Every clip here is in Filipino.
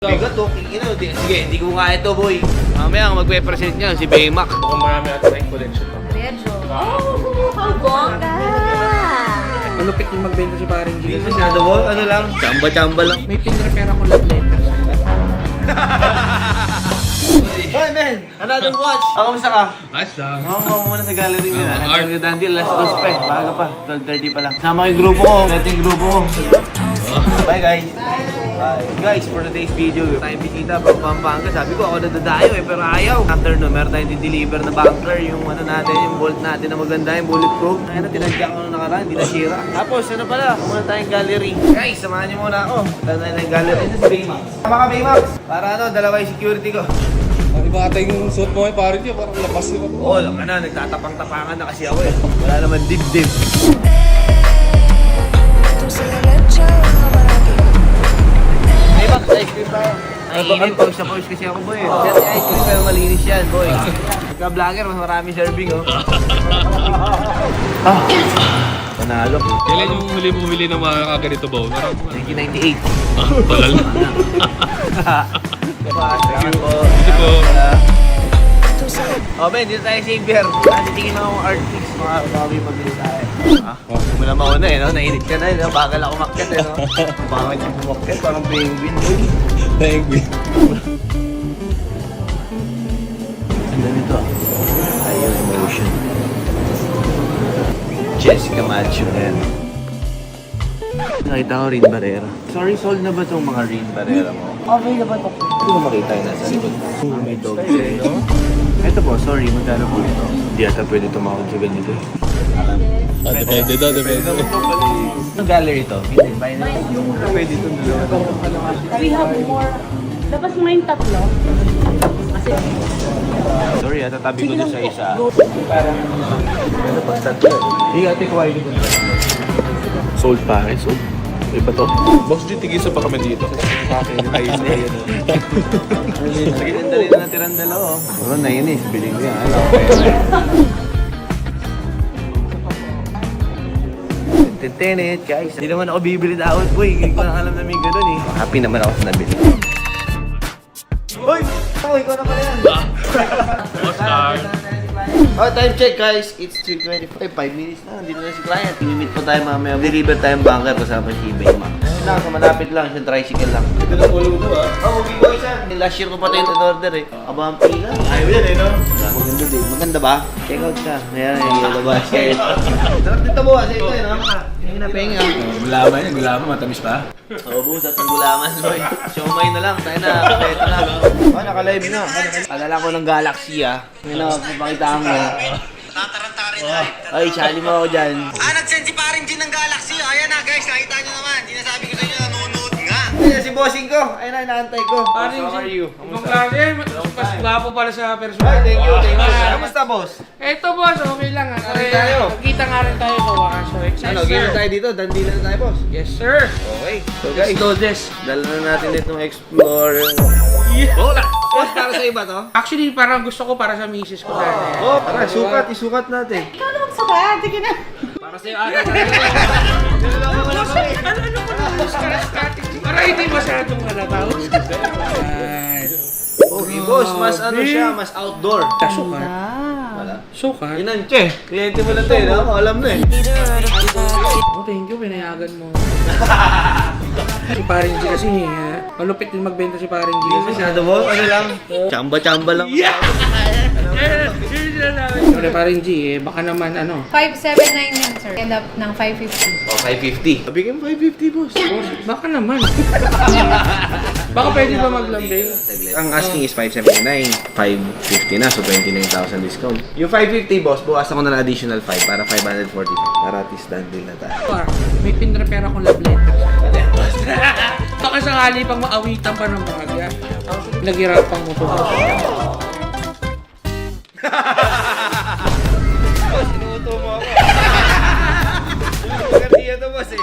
Bigat to, sige, hindi ko kaya ito, boy. Mamaya ang magpe-present niya, si Baymac. Mukhang marami ata tayong collection pa. Medyo. Oh, how bongga! Malupit yung magbenta si Paring G. Masyado, boy, ano lang, chamba-chamba lang. May pinrepare ako love letter. Hoy, men! Another watch! Ako, kamusta ka? Nice lang. Ako muna sa gallery nila. Ang Dandy, last dos pa eh. Baga pa, 12:30 pa lang. Sama yung grupo ko. Ito yung grupo ko. Bye, guys. Bye. Guys, for today's video, tayong bisita from Pampanga. Sabi ko, ako nadadayo eh, pero ayaw. After no, meron tayong deliver na bunker, yung ano natin, yung bolt natin na maganda, yung bulletproof. Kaya na, tinadya ko nung nakaraan, hindi nasira. Tapos, ano pala, muna tayong gallery. Guys, samahan niyo muna ako. Tanda na yung gallery. Ito si Baymax. Tama ka, Baymax. Para ano, dalawa yung security ko. Iba ata yung suit mo ay Paring G, parang lapas yun. Oo, alam ka na, nagtatapang-tapangan na kasi ako eh. Wala naman dibdib. Hey, Max, ice cream tayo. Nainit, pawis na pawis kasi ako, boy. Kasi ice cream pero malinis yan, boy. Pagka-vlogger, mas marami serving, oh. Panalo. Kailan yung huli mo bumili ng mga kaganito ba? 1998. Tagal na. Thank you. Hindi po. Oh, Ben, dito tayo Xavier. Natitingin ako ng artist, mga bawi pabili tayo. Mula mauna eh, no? Nainit ka na eh, no? Bagal ako makyat eh, no? Bakit yung pumakyat? Parang penguin, boy. Thank you. Ang dami ito. Ayun, emotion. Jessica Macho, yan. Nakita ko Rin Barrera. Sorry, sold na ba itong mga Rin Barrera mo? Okay na ba ito? Hindi ko makita yung nasa likod. May dog tray, no? Ito po, sorry, magkano po ito? Hindi ata pwede tumawag sa ganito. Depende daw, depende. Ang gallery to? Hindi, pwede ito dalawa. We have more. Dapat mo yung tatlo. Kasi Sorry, tatabi ko doon sa isa. Parang, ano pa tatlo? Hindi, ate, kuha yun. Sold pa, sold. Iba to. Boss G, tigisa pa kami dito. Bakit? Tayo sa kayo na. Sige, dali na natirang dalawa. Ano, nainis. Biling ko yan. Ano, Tenet, guys. Hindi naman ako bibili daon, boy. Hindi ko lang alam na may ganun eh. Happy naman ako sa nabili. Hoy! Oh, ikaw na pala yan. Oscar. Oh, time check guys. It's 3:25. 5 minutes na. Hindi na si client. Imimit po tayo mamaya. Deliver tayong bunker kasama si Baymac. Lang, malapit lang. Siya tricycle lang. Ito na ulo mo ah. Oh, okay boy siya. Last year ko pa tayo in-order eh. Aba ang pila. Ayaw yan eh, no? Maganda din. Maganda ba? Check out ka. Ayan, yung labas kayo. Sarap dito mo. Sa ito eh, no? Yung napenga. Gulaman yan, gulaman. Matamis pa. Oo, busat ng gulaman, boy. Siomay na lang. Tayo na. Ito na. Oh, naka-live na. Padala ko ng Galaxy ah. Ngayon na, papakita mo. Tatarantarin tayo. Ay, sali mo ako dyan. Nag-send si Paring G ng Galaxy. Ayan na guys, nakita nyo naman. Sinasabi ko sa inyo, nanonood nga. Ayan si bossing ko. Ayun na, inaantay ko. Paring G. How are you? Ibang klase, mas gwapo pala sa Ay, personal. thank you, thank you. Kamusta, boss? Eto boss, okay lang ah. Okay tayo. Kita nga rin tayo sa wakas. So, excited Ano, game tayo dito. Dandila na tayo, boss. Yes sir. Okay. So, Let's guys, do this. dala na natin itong Explorer. Wala. Boss, para sa iba to? Actually, parang gusto ko para sa misis ko sana. Oh, tara, sukat. Isukat natin. ikaw na magsukat. Sige na. Para sa'yo ata. Ano ko na strategy? Para hindi masyadong halataw. Okay, boss. Mas ano siya, mas outdoor. Sukat. Wala. Sukat? Yun ang che. Kliyente mo lang to eh, no? Alam na eh. Oh, thank you. Pinayagan mo. Si Paring G kasi, malupit din magbenta si Paring G. Masyado mo? Ano lang? Chamba-chamba lang. Siyempre Paring G, baka naman ano. 579 yan, sir. End up ng 550. Oh, 550. Bigyan mo 550, boss. Baka naman. Baka pwede ba maglambing? Ang asking is 579. 550 na, so 29,000 discount. Yung 550, boss, buwasan ko na ng additional 5 para 545. Para at least done deal na tayo. May pinrepare akong love letter. Baka sakali pang maawitan pa ng bagya. Nagirapang mo to. Boss, inuuto mo ako. Magandang to, boss eh.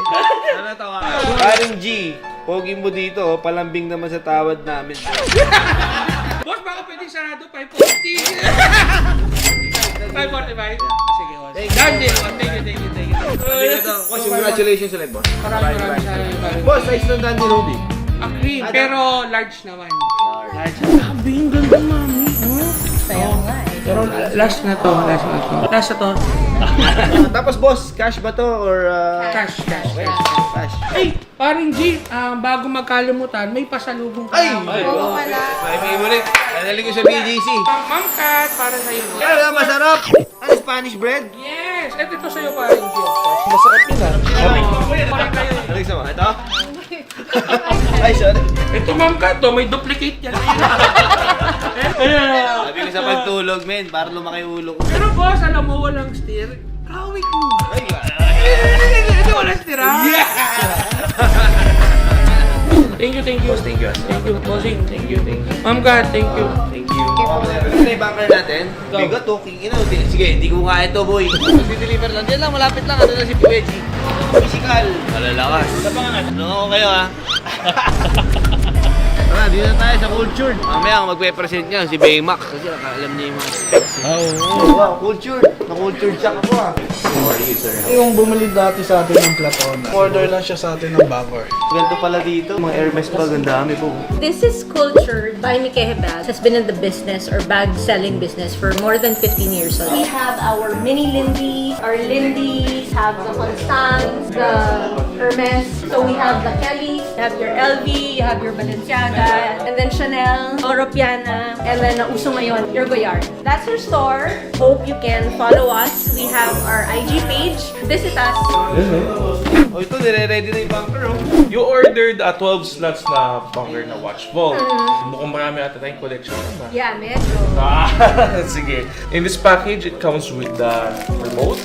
Ano tawa? Paring G, pogi mo dito, palambing naman sa tawad namin. Boss, baka pwede sarado 540. 545? Sige, boss. Done deal, boss. Thank you. Boss, congratulations ulit, boss. Maraming salamat. Boss, size ng Dandy Lodi. Cream, pero large naman. Large. Sabi, yung ganda, mami. Sayang nga eh. Pero last na to. Tapos boss, cash ba to or Cash. Okay, cash. Ay, paring G, bago magkalimutan, may pasalubong ka Ay! namin. Oo, wala. May favorite. Nanalig ko sa BGC. Ma'am Kat, para sa'yo. Kaya masarap. Ano, Spanish bread? Yes! Ito sa'yo, paring G, of course. Masarap yun ah. Parang kayo. Ano gusto mo? Ito? Ay, sorry. Ito, Ma'am Kat, may duplicate yan. Sabi ko sa pagtulog, men, para lumaki yung ulo ko. Pero boss, alam mo, walang steer. Kawit mo. Ay, Ito walang steer, ha? Thank you, bossing. Thank you. Ma'am Kat, thank you. Ano yung bunker natin? Bigo, talking ino. Sige, hindi ko kaya ito, boy. Mag-deliver lang. Diyan lang, malapit lang. Ano na si Piweji? Physical. Malalakas. Ano ako kayo, ha? Tara, dito na tayo sa culture. Mamaya ang magpe-present niya, si Baymax. Kasi alam niya yung mga specs. Wow, culture. Na-culture siya ako, ha? Yung bumili dati sa atin ng Platon, order lang siya sa atin ng Bangor. Ganito pala dito. Mga Hermes pa, gandami po. This is Cultured by Mikkehe Bags. Has been in the business or bag selling business for more than 15 years. So we have our mini Lindy, our Lindy's, have the Constance, the Hermes. So we have the Kelly, you have your LV, you have your Balenciaga, and then Chanel, Europeana, and then nauso ngayon, your Goyard. That's our store. Hope you can follow us. We have our IG page. Visit us. Oh, ito, nire-ready na yung bunker, oh. You ordered 12 slots na Bangor na watch vault. Mukhang marami ata tayong collection ba? Yeah, medyo. Sige. In this package, it comes with the remote,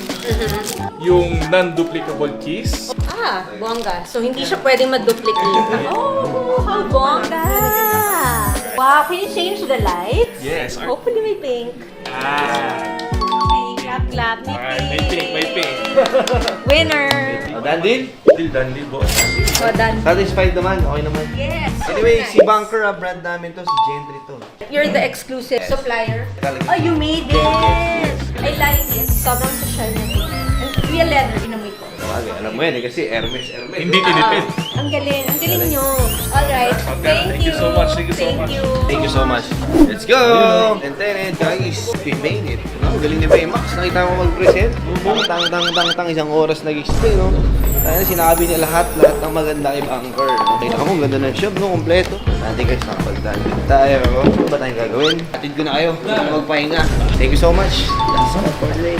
yung non-duplicable keys. Ah, bongga. So, hindi siya pwedeng ma-duplicate. Oh, how bongga! Wow, can you change the lights? Yes. Hopefully may pink. Okay, clap, clap. May pink. May pink. Winner! Oh, done deal? Deal done, deal boss. Oh, done. Satisfied naman, okay naman. Yes! Anyway, si Bunker, brand namin to, si Gentry to. You're the exclusive supplier. Talaga. Oh, you made it! I like it. Sobrang social na tingnan. And real leather, inamoy ko. Bagay, alam mo yan eh, kasi Hermes. Hindi tinipid. Ang galing nyo. Alright, thank you. Thank you so much. Thank you so much. Thank you so much. Let's go! And then, guys, we made it. No? Galing ni Baymax. Nakita mo mag-present. Tang, isang oras nag-stay, no? Kaya sinabi niya lahat ng maganda kay Bunker. Okay, ako, ang ganda ng shop, no? Kompleto. Dati guys, nakapagdalid tayo. Ano ba tayong gagawin? Atid ko na kayo. Magpahinga. Thank you so much. That's all for today.